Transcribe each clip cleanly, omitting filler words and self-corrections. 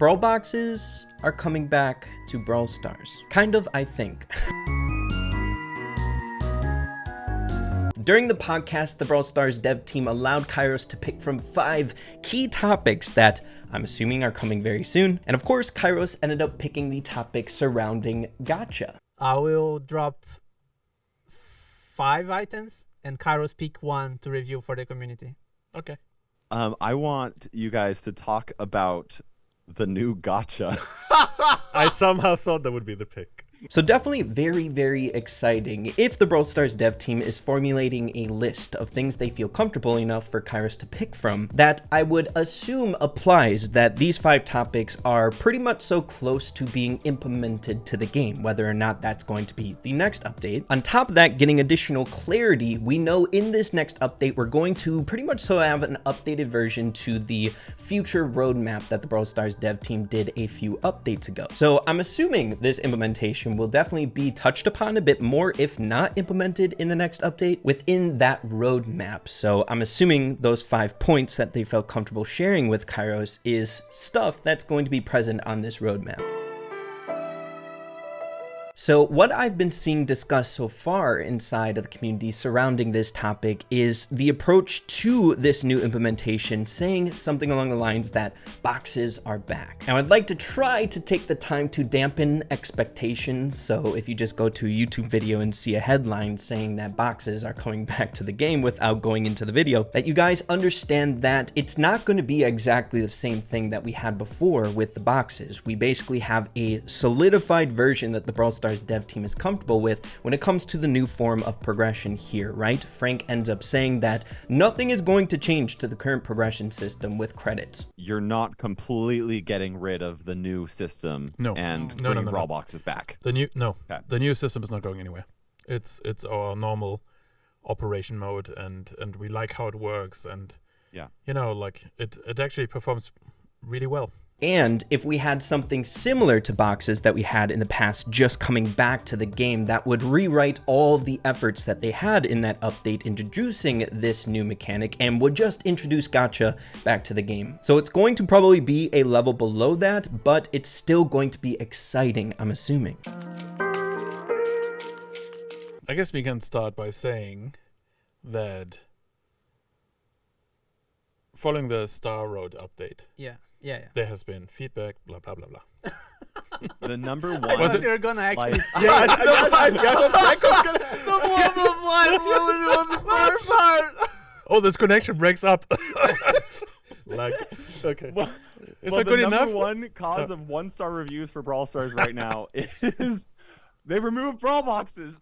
Brawl boxes are coming back to Brawl Stars. Kind of, I think. During the podcast, the Brawl Stars dev team allowed Kairos to pick from 5 key topics that I'm assuming are coming very soon. And of course, Kairos ended up picking the topic surrounding gacha. I will drop 5 items and Kairos pick 1 to review for the community. Okay. I want you guys to talk about the new gacha. I somehow thought that would be the pick. So definitely very, very exciting if the Brawl Stars dev team is formulating a list of things they feel comfortable enough for Kairos to pick from that I would assume applies that these 5 topics are pretty much so close to being implemented to the game, whether or not that's going to be the next update. On top of that, getting additional clarity, we know in this next update, we're going to pretty much so have an updated version to the future roadmap that the Brawl Stars dev team did a few updates ago. So I'm assuming this implementation will definitely be touched upon a bit more, if not implemented in the next update within that roadmap. So I'm assuming those 5 points that they felt comfortable sharing with Kairos is stuff that's going to be present on this roadmap. So what I've been seeing discussed so far inside of the community surrounding this topic is the approach to this new implementation saying something along the lines that boxes are back. Now I'd like to try to take the time to dampen expectations. So if you just go to a YouTube video and see a headline saying that boxes are coming back to the game without going into the video, that you guys understand that it's not going to be exactly the same thing that we had before with the boxes. We basically have a solidified version that the Brawl Stars dev team is comfortable with when it comes to the new form of progression here, right? Frank ends up saying that nothing is going to change to the current progression system with credits. You're not completely getting rid of the new system and bringing Brawl boxes back. The new system is not going anywhere. It's our normal operation mode, and we like how it works, and it actually performs really well. And if we had something similar to boxes that we had in the past just coming back to the game, that would rewrite all the efforts that they had in that update introducing this new mechanic and would just introduce gacha back to the game. So it's going to probably be a level below that, but it's still going to be exciting, I'm assuming. I guess we can start by saying that following the Star Road update, there has been feedback, blah, blah, blah, blah. The number one... I thought you were gonna actually... Oh, this connection breaks up. Okay. Well, Is that good enough? The number one cause of 1-star reviews for Brawl Stars right now is they removed Brawl boxes.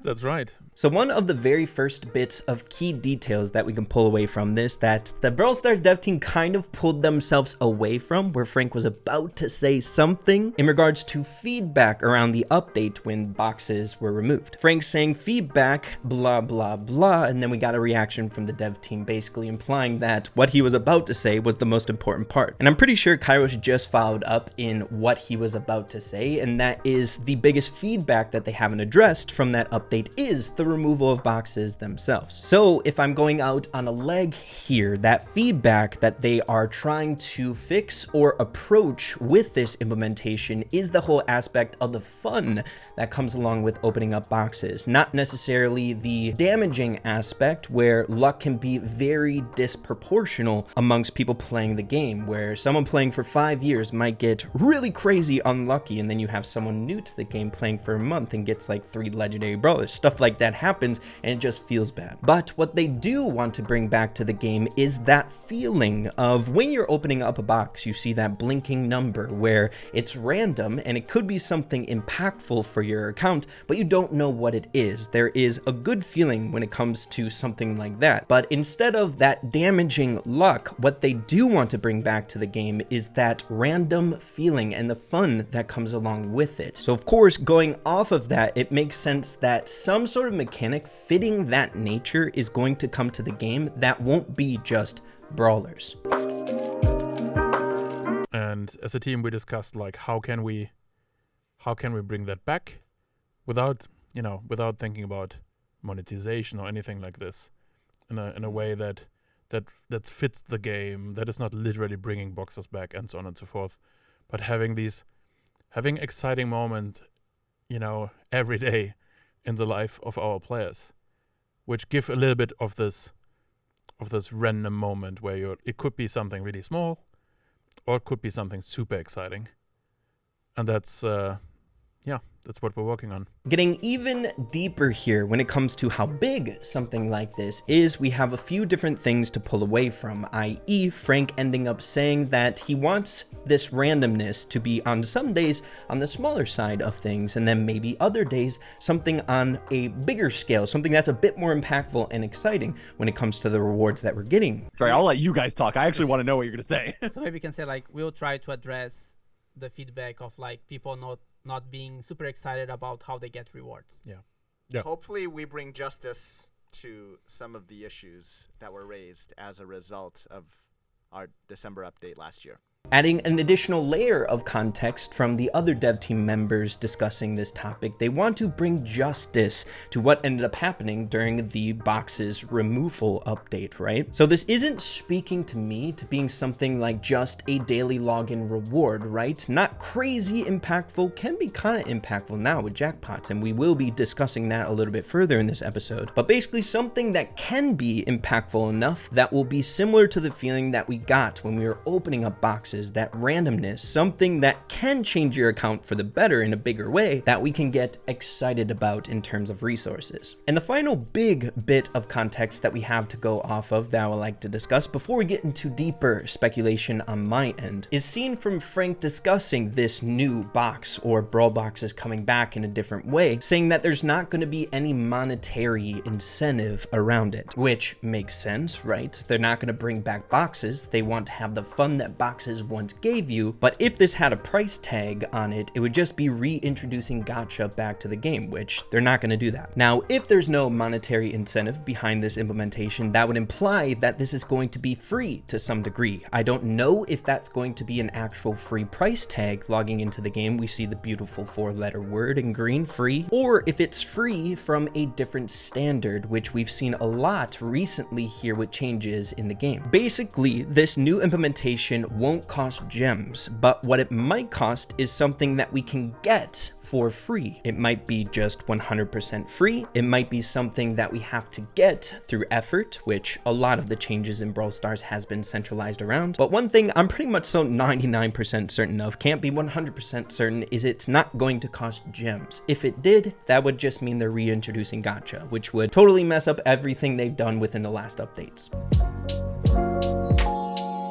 That's right. So one of the very first bits of key details that we can pull away from this that the Brawl Stars dev team kind of pulled themselves away from, where Frank was about to say something in regards to feedback around the update when boxes were removed. Frank saying feedback, blah, blah, blah, and then we got a reaction from the dev team basically implying that what he was about to say was the most important part. And I'm pretty sure Kairos just followed up in what he was about to say, and that is the biggest feedback that they haven't addressed from that update is the removal of boxes themselves. So if I'm going out on a leg here, that feedback that they are trying to fix or approach with this implementation is the whole aspect of the fun that comes along with opening up boxes, not necessarily the damaging aspect where luck can be very disproportional amongst people playing the game, where someone playing for 5 years might get really crazy unlucky, and then you have someone new to the game playing for a month and gets like 3 legendary brawlers. Stuff like that happens and it just feels bad. But what they do want to bring back to the game is that feeling of when you're opening up a box, you see that blinking number where it's random and it could be something impactful for your account, but you don't know what it is. There is a good feeling when it comes to something like that. But instead of that damaging luck, what they do want to bring back to the game is that random feeling and the fun that comes along with it. So of course, going off of that, it makes sense that some sort of mechanic fitting that nature is going to come to the game that won't be just brawlers. And as a team, we discussed like how can we bring that back without thinking about monetization or anything like this in a way that fits the game, that is not literally bringing boxes back and so on and so forth. but having exciting moments, every day in the life of our players, which give a little bit of this random moment where it could be something really small, or it could be something super exciting, and that's what we're working on. Getting even deeper here when it comes to how big something like this is, we have a few different things to pull away from, i.e. Frank ending up saying that he wants this randomness to be on some days on the smaller side of things, and then maybe other days something on a bigger scale, something that's a bit more impactful and exciting when it comes to the rewards that we're getting. Sorry, I'll let you guys talk. I actually want to know what you're going to say. So maybe we can say, like, we'll try to address the feedback of, like, people not being super excited about how they get rewards. Yeah. Hopefully we bring justice to some of the issues that were raised as a result of our December update last year. Adding an additional layer of context from the other dev team members discussing this topic, they want to bring justice to what ended up happening during the box's removal update, right? So this isn't speaking to me to being something like just a daily login reward, right? Not crazy impactful, can be kind of impactful now with jackpots, and we will be discussing that a little bit further in this episode. But basically something that can be impactful enough that will be similar to the feeling that we got when we were opening up boxes, that randomness, something that can change your account for the better in a bigger way that we can get excited about in terms of resources. And the final big bit of context that we have to go off of that I would like to discuss before we get into deeper speculation on my end is seen from Frank discussing this new box, or Brawl boxes coming back in a different way, saying that there's not going to be any monetary incentive around it, which makes sense, right? They're not going to bring back boxes. They want to have the fun that boxes once gave you, but if this had a price tag on it, it would just be reintroducing gacha back to the game, which they're not going to do that. Now, if there's no monetary incentive behind this implementation, that would imply that this is going to be free to some degree. I don't know if that's going to be an actual free price tag logging into the game. We see the beautiful 4-letter word in green, free, or if it's free from a different standard, which we've seen a lot recently here with changes in the game. Basically, this new implementation won't cost gems, but what it might cost is something that we can get for free. It might be just 100% free. It might be something that we have to get through effort, which a lot of the changes in Brawl Stars has been centralized around. But one thing I'm pretty much so 99% certain of, can't be 100% certain, is it's not going to cost gems. If it did, that would just mean they're reintroducing gacha, which would totally mess up everything they've done within the last updates.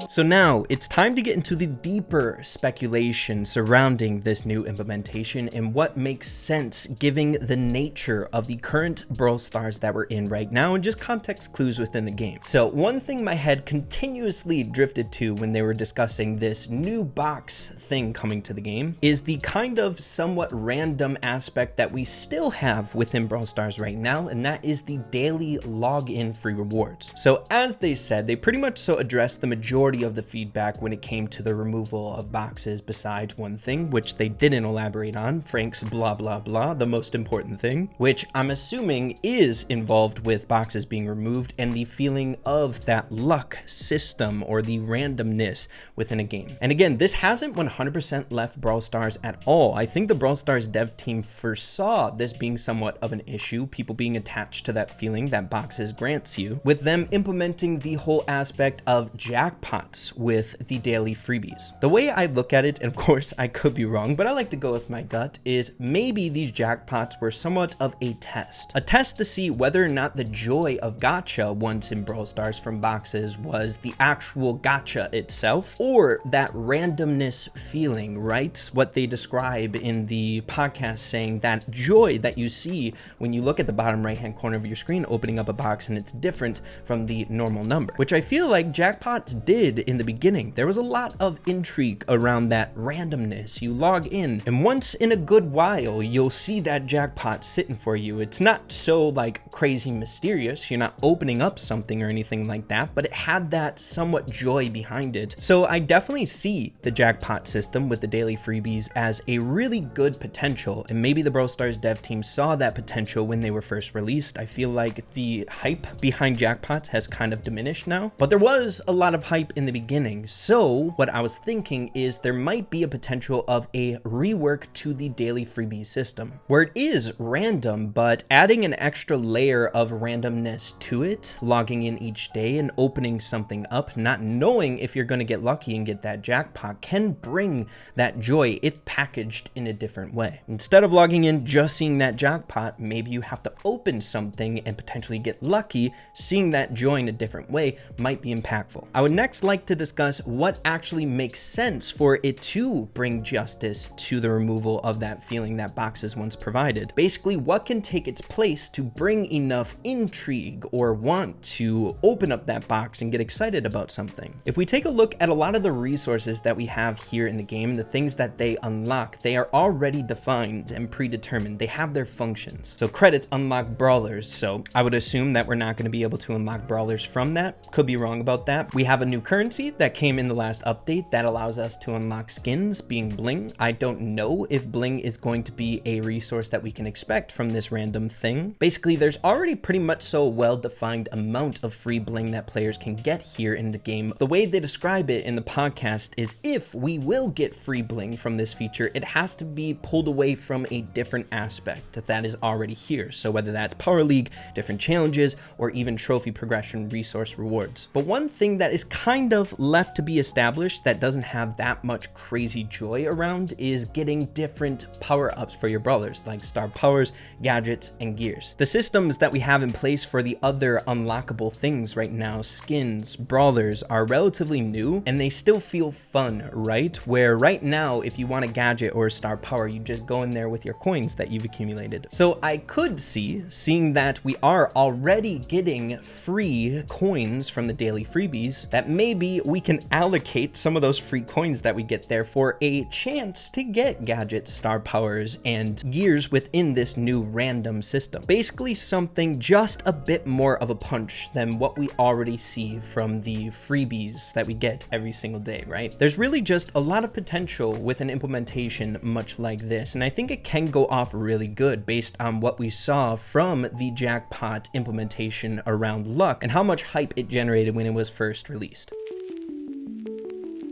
So now it's time to get into the deeper speculation surrounding this new implementation and what makes sense given the nature of the current Brawl Stars that we're in right now and just context clues within the game. So one thing my head continuously drifted to when they were discussing this new box thing coming to the game is the kind of somewhat random aspect that we still have within Brawl Stars right now, and that is the daily login free rewards. So as they said, they pretty much so addressed the majority of the feedback when it came to the removal of boxes, besides one thing which they didn't elaborate on, Frank's blah blah blah, the most important thing, which I'm assuming is involved with boxes being removed and the feeling of that luck system or the randomness within a game. And again, this hasn't 100% left Brawl Stars at all. I think the Brawl Stars dev team foresaw this being somewhat of an issue, people being attached to that feeling that boxes grants you, with them implementing the whole aspect of jackpots with the daily freebies. The way I look at it, and of course I could be wrong, but I like to go with my gut, is maybe these jackpots were somewhat of a test to see whether or not the joy of gacha once in Brawl Stars from boxes was the actual gacha itself, or that randomness feeling, right? What they describe in the podcast, saying that joy that you see when you look at the bottom right hand corner of your screen opening up a box and it's different from the normal number, which I feel like jackpots did in the beginning. There was a lot of intrigue around that randomness. You log in and once in a good while you'll see that jackpot sitting for you. It's not so like crazy mysterious, you're not opening up something or anything like that, but it had that somewhat joy behind it. So I definitely see the jackpot system with the daily freebies as a really good potential, and maybe the Brawl Stars dev team saw that potential when they were first released. I feel like the hype behind jackpots has kind of diminished now, but there was a lot of hype in the beginning. So what I was thinking is there might be a potential of a rework to the daily freebie system, where it is random, but adding an extra layer of randomness to it, logging in each day and opening something up, not knowing if you're going to get lucky and get that jackpot, can bring that joy if packaged in a different way. Instead of logging in just seeing that jackpot, maybe you have to open something and potentially get lucky. Seeing that joy in a different way might be impactful. I would next like to discuss what actually makes sense for it to bring justice to the removal of that feeling that boxes once provided. Basically, what can take its place to bring enough intrigue or want to open up that box and get excited about something. If we take a look at a lot of the resources that we have here in the game, the things that they unlock, they are already defined and predetermined. They have their functions. So credits unlock brawlers, so I would assume that we're not going to be able to unlock brawlers from that. Could be wrong about that. We have a new currency that came in the last update that allows us to unlock skins, being bling. I don't know if bling is going to be a resource that we can expect from this random thing. Basically, there's already pretty much so well-defined amount of free bling that players can get here in the game. The way they describe it in the podcast is if we will get free bling from this feature, it has to be pulled away from a different aspect that is already here. So whether that's Power League, different challenges, or even trophy progression resource rewards. But one thing that is kind of left to be established that doesn't have that much crazy joy around is getting different power-ups for your brawlers, like star powers, gadgets, and gears. The systems that we have in place for the other unlockable things right now, skins, brawlers, are relatively new, and they still feel fun, right? Where right now, if you want a gadget or a star power, you just go in there with your coins that you've accumulated. So I could see, seeing that we are already getting free coins from the daily freebies, that maybe we can allocate some of those free coins that we get there for a chance to get gadgets, star powers, and gears within this new random system. Basically something just a bit more of a punch than what we already see from the freebies that we get every single day, right? There's really just a lot of potential with an implementation much like this, and I think it can go off really good based on what we saw from the jackpot implementation around luck and how much hype it generated when it was first released.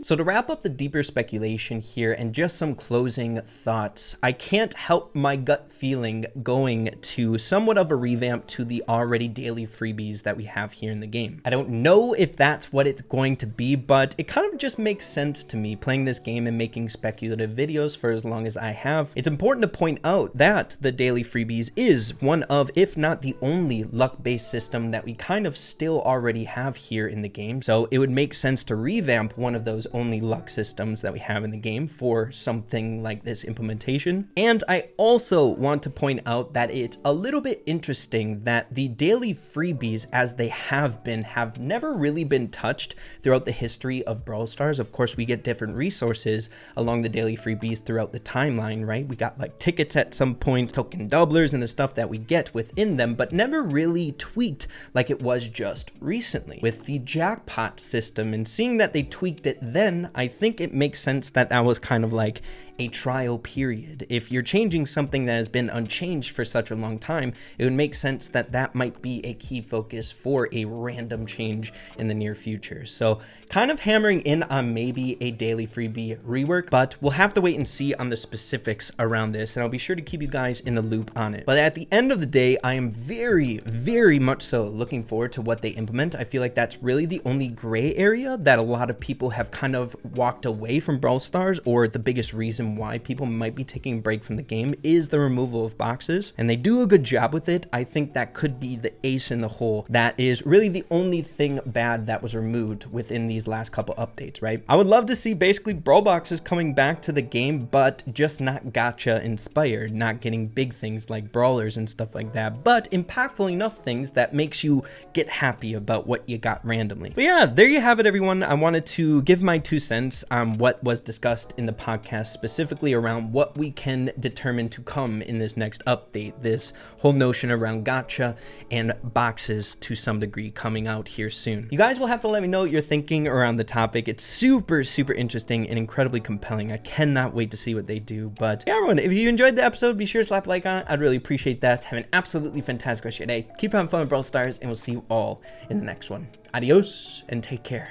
So to wrap up the deeper speculation here and just some closing thoughts, I can't help my gut feeling going to somewhat of a revamp to the already daily freebies that we have here in the game. I don't know if that's what it's going to be, but it kind of just makes sense to me playing this game and making speculative videos for as long as I have. It's important to point out that the daily freebies is one of, if not the only luck-based system that we kind of still already have here in the game. So it would make sense to revamp one of those only luck systems that we have in the game for something like this implementation. And I also want to point out that it's a little bit interesting that the daily freebies as they have never really been touched throughout the history of Brawl Stars. Of course, we get different resources along the daily freebies throughout the timeline, right? We got like tickets at some point, token doublers, and the stuff that we get within them, but never really tweaked like it was just recently with the jackpot system. And seeing that they tweaked it then, I think it makes sense that that was kind of like a trial period. If you're changing something that has been unchanged for such a long time, it would make sense that that might be a key focus for a random change in the near future. So kind of hammering in on maybe a daily freebie rework, but we'll have to wait and see on the specifics around this, and I'll be sure to keep you guys in the loop on it. But at the end of the day, I am very, very much so looking forward to what they implement. I feel like that's really the only gray area that a lot of people have kind of walked away from Brawl Stars, or the biggest reason why people might be taking a break from the game is the removal of boxes, and they do a good job with it. I think that could be the ace in the hole. That is really the only thing bad that was removed within these last couple updates, right? I would love to see basically Brawl boxes coming back to the game, but just not gacha inspired, not getting big things like brawlers and stuff like that, but impactful enough things that makes you get happy about what you got randomly. But yeah, there you have it, everyone. I wanted to give my 2 cents on what was discussed in the podcast, specifically around what we can determine to come in this next update, this whole notion around gacha and boxes to some degree coming out here soon. You guys will have to let me know what you're thinking around the topic. It's super interesting and incredibly compelling. I cannot wait to see what they do. But yeah, everyone, if you enjoyed the episode, be sure to slap a like on it. I'd really appreciate that. Have an absolutely fantastic rest of your day. Keep having fun with Brawl Stars, and we'll see you all in the next one. Adios and take care.